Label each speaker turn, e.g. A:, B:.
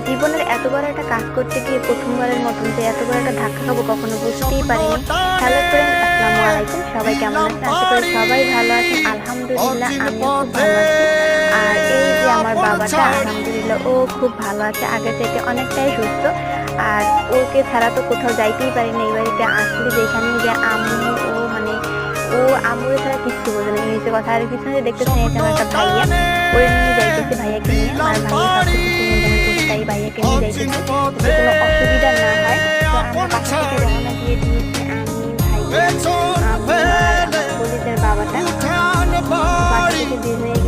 A: জীবনের এত বড় একটা কাজ করতে গিয়ে প্রথমবারের মতন যে এত বড় একটা ধাক্কা খাবো কখনো বুঝতেই পারিনি। হ্যালো ফ্রেন্ড, আসসালামু আলাইকুম। সবাই কেমন আছেন? আশা করি সবাই ভালো আছেন। আলহামদুলিল্লাহ আমিও খুব ভালো আছি। আর এই যে আমার বাবাটা, আলহামদুলিল্লাহ ও খুব ভালো আছে, আগে থেকে অনেকটাই সুস্থ। আর ওকে ছাড়া তো কোথাও যাইতেই পারি না। এই বাড়িতে আসলে যেখানে যে আম্মু ও মানে ও আম্মুর ছাড়া কিচ্ছু বোঝে না, ইংরেজি কথা। আর পিছনে যে দেখতেছেন এই যে আমার একটা ভাইয়া, ওরে নিয়ে যাইতেছে, ভাইয়াকে নিয়ে। আর ভাইয়া সবকিছু মেনটেন করতে, তাই ভাইয়াকে নিয়ে যাইতেছে যাতে কোনো অসুবিধা না হয়। তো আমরা বাসা থেকে রওনা দিয়ে দিয়েছি, আমি, ভাইয়া, আম্মু আর আমার কলিজার বাবাটা। বাসা থেকে বের হয়ে